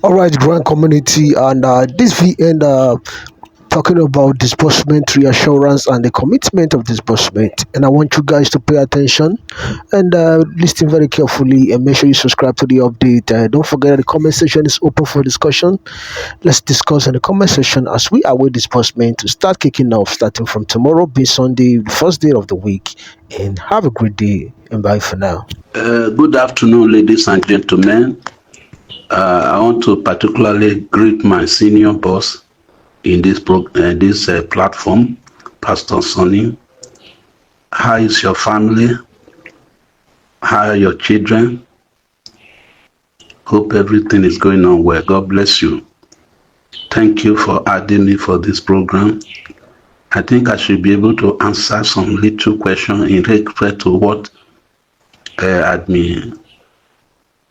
All right, grand community, and this VN talking about disbursement reassurance and the commitment of disbursement. And I want you guys to pay attention and listen very carefully and make sure you subscribe to the update. Don't forget that the comment section is open for discussion. Let's discuss in the comment section as we await disbursement to start kicking off starting from tomorrow, being Sunday, the first day of the week. And have a great day and bye for now. Good afternoon, ladies and gentlemen. I want to particularly greet my senior boss in this platform, Pastor Sonny. How is your family? How are your children? Hope everything is going on well. God bless you. Thank you for adding me for this program. I think I should be able to answer some little questions in respect to what admin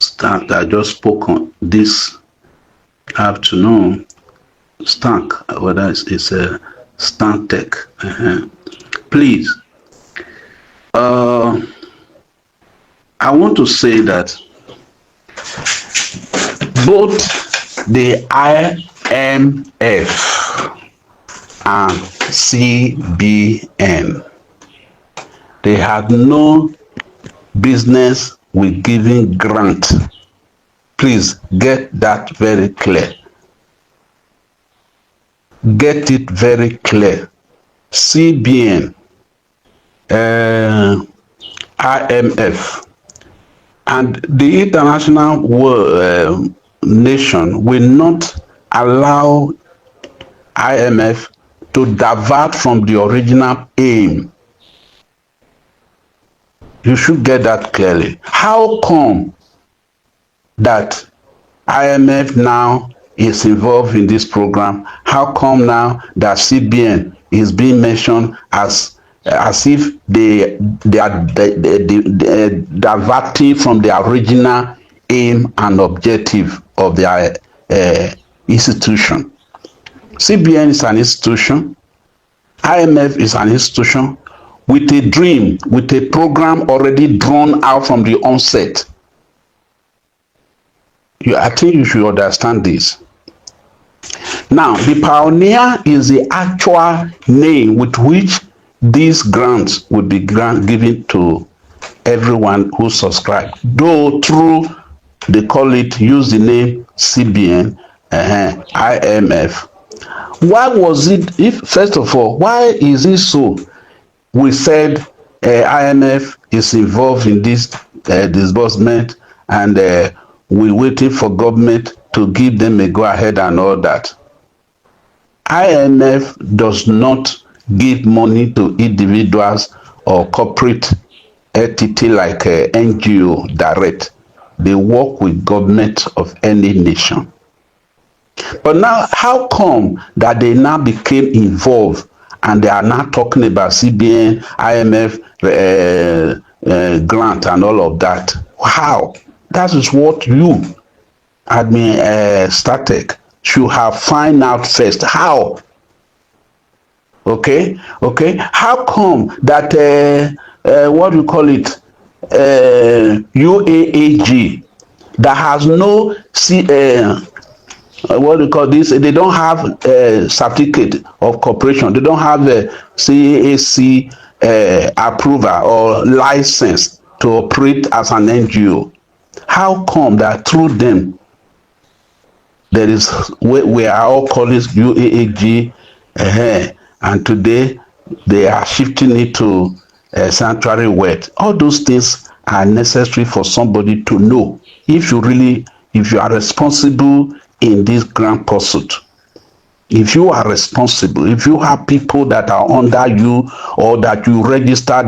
Stank I just spoke on this afternoon. Stank, whether it's a Stank Tech. Please, I want to say that both the IMF and CBN, they had no business with giving grant. Please get that very clear. Get it very clear. CBN, IMF, and the international nation will not allow IMF to divert from the original aim. You should get that clearly. How come that IMF now is involved in this program? How come now that CBN is being mentioned as if they are diverting from the original aim and objective of their institution? CBN is an institution. IMF is an institution with a dream, with a program already drawn out from the onset. I think you should understand this. Now, the pioneer is the actual name with which these grants would be given to everyone who subscribed. Though through, they use the name CBN, IMF. Why was it, first of all, why is it so? We said IMF is involved in this disbursement, and we're waiting for government to give them a go-ahead and all that. IMF does not give money to individuals or corporate entity like NGO direct. They work with government of any nation. But now, how come that they now became involved and they are now talking about CBN, IMF, grant and all of that? How? That is what you, admin Static, should have find out first. How? Okay? How come that, what do you call it, UAAG, that has no what do you call this? They don't have a certificate of corporation. They don't have a CAC approval or license to operate as an NGO. How come that through them there is we are all calling it UAAG, and today they are shifting it to sanctuary wealth? All those things are necessary for somebody to know if you are responsible in this grand pursuit. If you are responsible, if you have people that are under you or that you register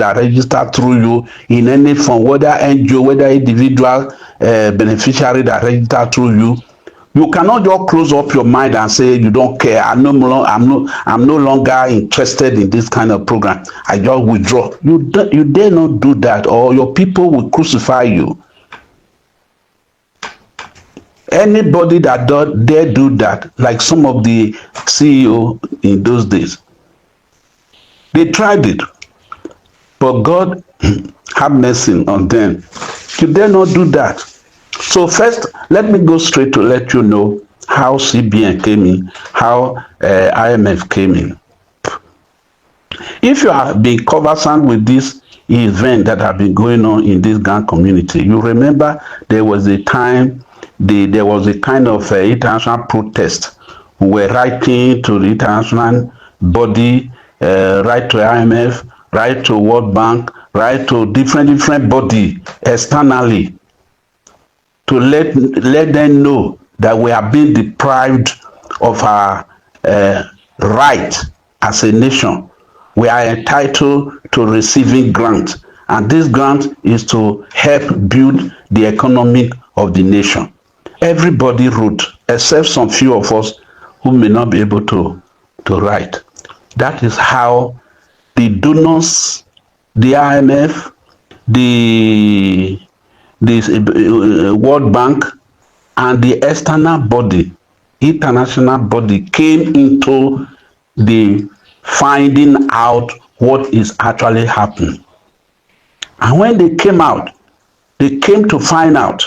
through you in any form, whether NGO, whether individual beneficiary that register through you, you cannot just close up your mind and say you don't care. I'm no longer interested in this kind of program. I just withdraw. You dare not do that, or your people will crucify you. Anybody that dare do that, like some of the CEO in those days, they tried it, but God have mercy on them. You dare not do that. So first, let me go straight to let you know how CBN came in, how IMF came in. If you have been conversant with this event that have been going on in this Ghana community, you remember there was a time there was a kind of international protest. We were writing to the international body, write to IMF, write to World Bank, write to different body externally to let them know that we are being deprived of our right as a nation. We are entitled to receiving grant, and this grant is to help build the economy of the nation. Everybody wrote, except some few of us who may not be able to write. That is how the donors, the IMF, the World Bank, and the external body, international body, came into the finding out what is actually happening. And when they came out, they came to find out,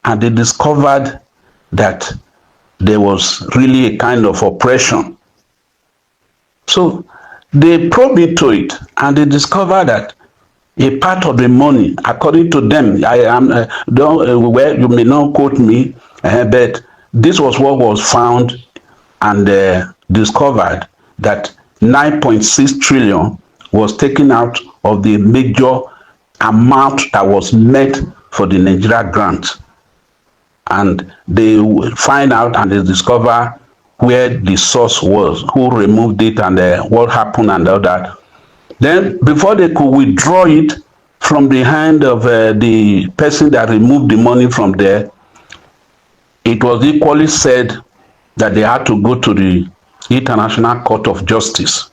and they discovered that there was really a kind of oppression. So they probed into it, and they discovered that a part of the money, according to them, I am well, you may not quote me, but this was what was found and discovered, that 9.6 trillion was taken out of the major amount that was meant for the Nigeria grant. And they find out and they discover where the source was, who removed it, and what happened and all that. Then, before they could withdraw it from the hand of the person that removed the money from there, it was equally said that they had to go to the International Court of Justice.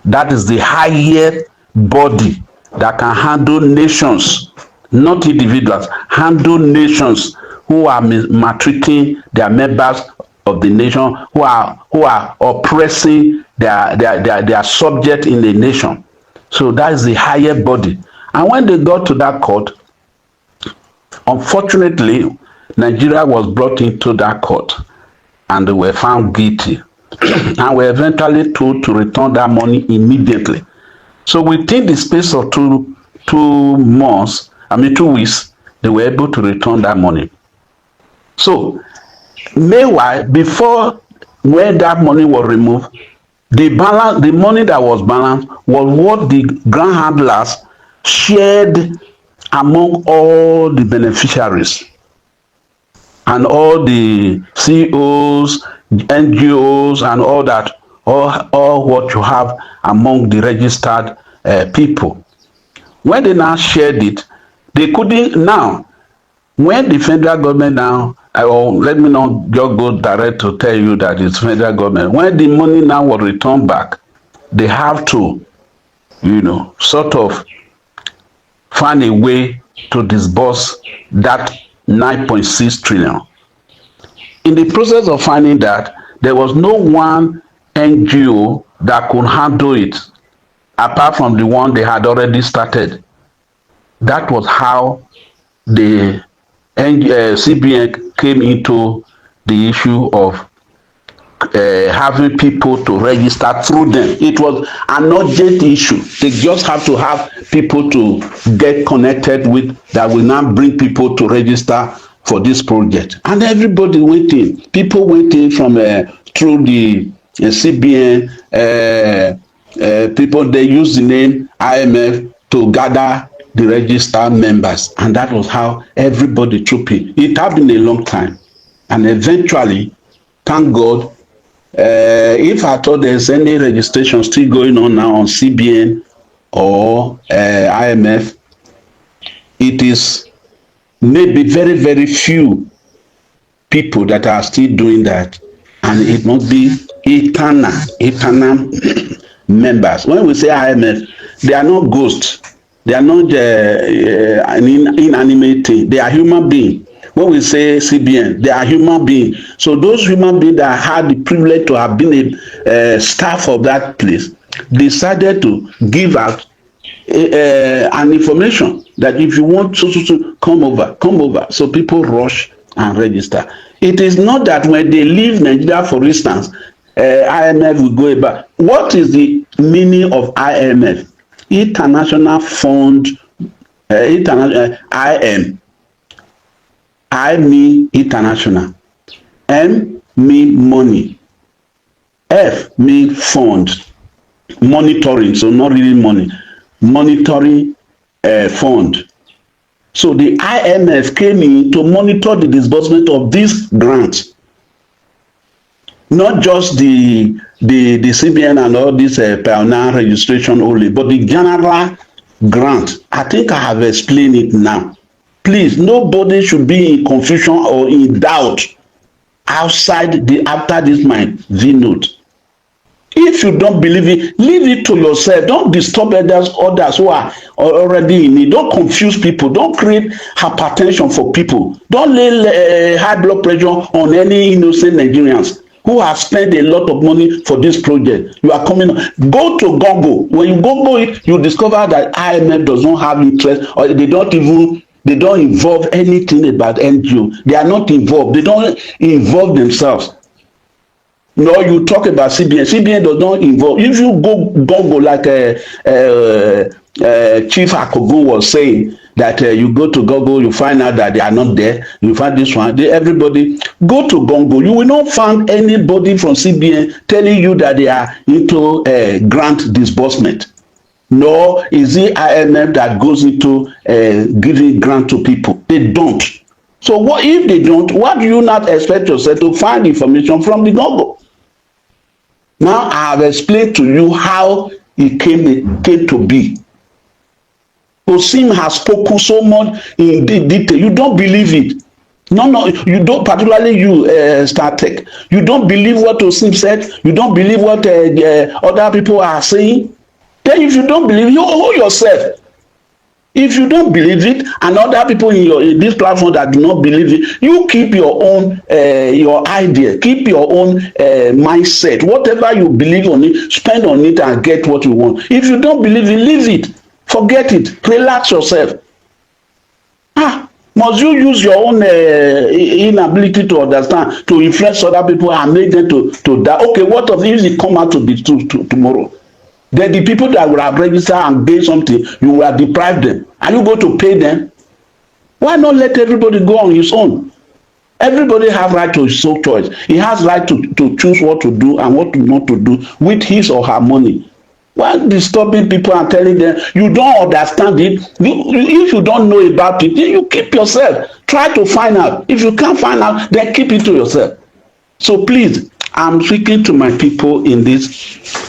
That is the highest body that can handle nations, not individuals, handle nations who are maltreating their members of the nation, who are oppressing their subject in the nation. So that is the higher body. And when they got to that court, unfortunately, Nigeria was brought into that court and they were found guilty and were eventually told to return that money immediately. So within the space of 2 weeks, they were able to return that money. So meanwhile, before when that money was removed, the money that was balanced was what the grant handlers shared among all the beneficiaries and all the CEOs, NGOs, and all that, all what you have among the registered people. When they now shared it, they couldn't now. When the federal government now, let me not just go direct to tell you that it's federal government. When the money now was returned back, they have to, sort of find a way to disburse that 9.6 trillion. In the process of finding that, there was no one NGO that could handle it, apart from the one they had already started. That was how the CBN came into the issue of having people to register through them. It was an urgent issue. They just have to have people to get connected with that will now bring people to register for this project. And everybody waiting. People waiting from through the CBN. People, they use the name IMF to gather the registered members, and that was how everybody trooped in. It had been a long time, and eventually, thank God, if I thought there's any registration still going on now on CBN or IMF, it is maybe very few people that are still doing that, and it must be eternal members. When we say IMF, they are not ghosts. They are not an inanimate thing. They are human beings. When we say CBN, they are human beings. So those human beings that had the privilege to have been a staff of that place decided to give out an information that if you want to come over. So people rush and register. It is not that when they leave Nigeria, for instance, IMF will go about. What is the meaning of IMF? International Fund, international IM. I mean international. M mean money. F mean fund. Monitoring, so not really money. Monitoring fund. So the IMF came in to monitor the disbursement of this grant, not just the CBN and all this pioneer registration only, but the general grant. I think I have explained it now. Please, nobody should be in confusion or in doubt outside the after this my V note. If you don't believe it, leave it to yourself. Don't disturb others who are already in it. Don't confuse people. Don't create hypertension for people. Don't lay high blood pressure on any innocent Nigerians who have spent a lot of money for this project. You are coming. Go to Google. When you Google it, you discover that IMF does not have interest, or they don't involve anything about NGO. They are not involved. They don't involve themselves. No, you talk about CBN. CBN does not involve. If you go like Chief Akogun was saying, that you go to Google, you find out that they are not there. You find this one. Everybody go to Google. You will not find anybody from CBN telling you that they are into grant disbursement. Nor is it IMF that goes into giving grant to people. They don't. So what if they don't? What do you not expect yourself to find information from the Google? Now I have explained to you how it came to be. Osim has spoken so much in detail. You don't believe it. No, you don't. Particularly you, StarTech. You don't believe what Osim said. You don't believe what other people are saying. Then, if you don't believe, you hold yourself. If you don't believe it, and other people in this platform that do not believe it, you keep your own your idea, keep your own mindset. Whatever you believe on it, spend on it and get what you want. If you don't believe it, leave it. Forget it. Relax yourself. Must you use your own inability to understand to influence other people and make them to die? Okay, what if it come out to be tomorrow? Then the people that will have registered and gain something, you will have deprived them. Are you going to pay them? Why not let everybody go on his own? Everybody has right to his own choice. He has right to choose what to do and what not to do with his or her money. Why disturbing people and telling them you don't understand it? If you don't know about it, then you keep yourself. Try to find out. If you can't find out, then keep it to yourself. So please, I'm speaking to my people in this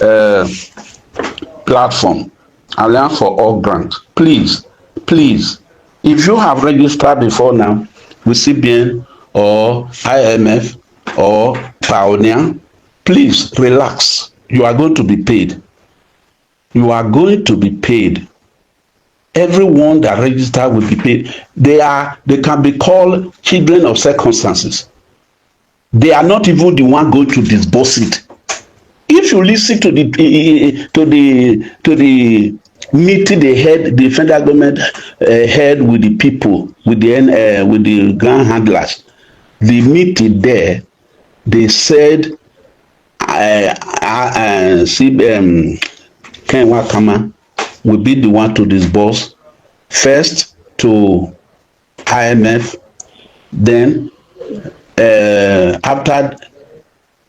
platform, Alliance for All Grant. Please, if you have registered before now with CBN or IMF or Pioneer, please relax. You are going to be paid. You are going to be paid. Everyone that registered will be paid. They can be called children of circumstances. They are not even the one going to disburse it. If you listen to the meeting they had, the federal government had with the people, with the ground handlers, the meeting there, they said, Ken Wakama will be the one to disburse first to IMF, then after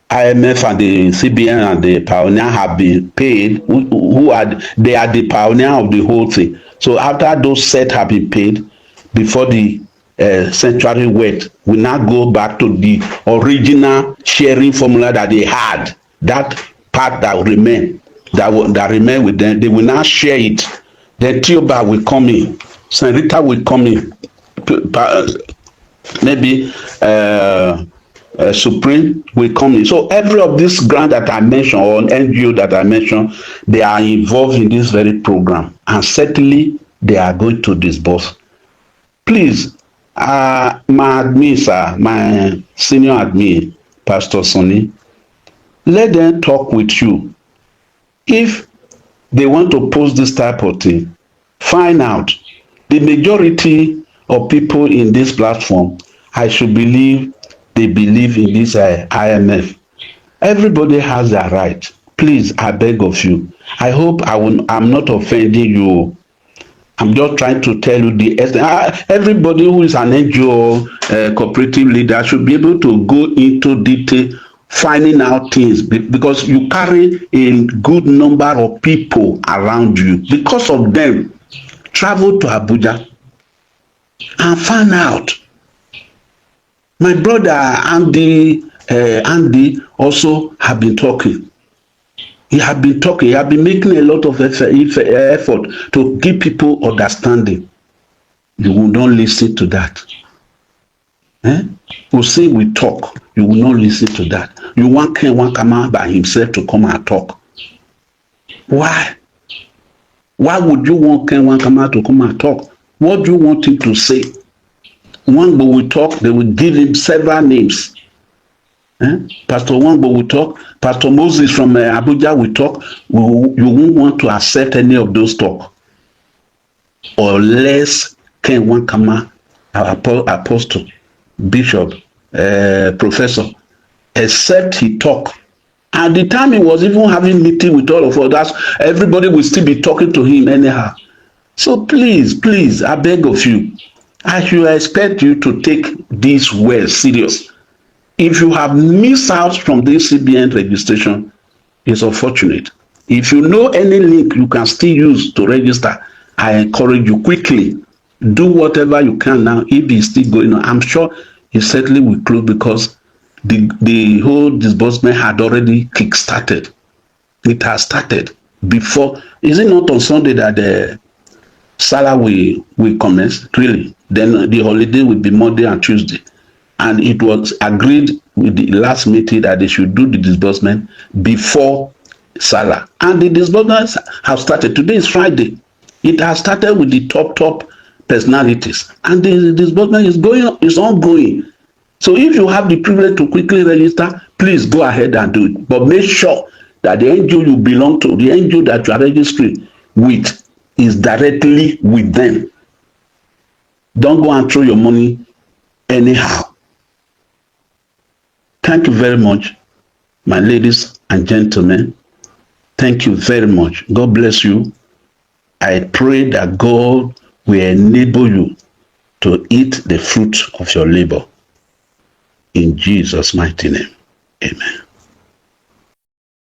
IMF and the CBN and the Pioneer have been paid, they are the pioneer of the whole thing. So after those sets have been paid, before the sanctuary wet, we now go back to the original sharing formula that they had. That part that remain, that remain with them, they will now share it. Then Theobarth will come in, Senator will come in, maybe Supreme will come in. So every of these grants that I mentioned or NGO that I mentioned, they are involved in this very program, and certainly they are going to disburse. Please, my admin, sir, my senior admin, Pastor Sonny, let them talk with you. If they want to post this type of thing, find out. the majority of people in this platform, I should believe they believe in this IMF. Everybody has their right. Please, I beg of you. I hope I'm not offending you. I'm just trying to tell you the everybody who is an NGO cooperative leader should be able to go into detail finding out things because you carry a good number of people around you. Because of them, travel to Abuja and find out. My brother Andy also have been talking. He have been talking. He have been making a lot of effort to give people understanding. You will not listen to that. We say we talk. You will not listen to that. You want Ken one come out by himself to come and talk. Why? Why would you want Ken one come out to come and talk? What do you want him to say? One will talk, they will give him several names. Pastor Wangbo will talk, Pastor Moses from Abuja will talk. You won't want to accept any of those talk. Unless Ken Wankama, apostle, bishop, professor, except he talk. And the time he was even having meeting with all of us, everybody will still be talking to him anyhow. So please, I beg of you, I should expect you to take this well serious. If you have missed out from this CBN registration, it's unfortunate. If you know any link you can still use to register, I encourage you quickly. Do whatever you can now. If it's still going on, I'm sure it certainly will close because the whole disbursement had already kick-started. It has started before. Is it not on Sunday that the Salah will commence? Really? Then the holiday will be Monday and Tuesday. And it was agreed with the last meeting that they should do the disbursement before Salah. And the disbursements have started. Today is Friday. It has started with the top personalities. And the disbursement is ongoing. So if you have the privilege to quickly register, please go ahead and do it. But make sure that the NGO you belong to, the NGO that you are registering with, is directly with them. Don't go and throw your money anyhow. Thank you very much, my ladies and gentlemen. Thank you very much. God bless you. I pray that God will enable you to eat the fruit of your labor. In Jesus' mighty name, amen.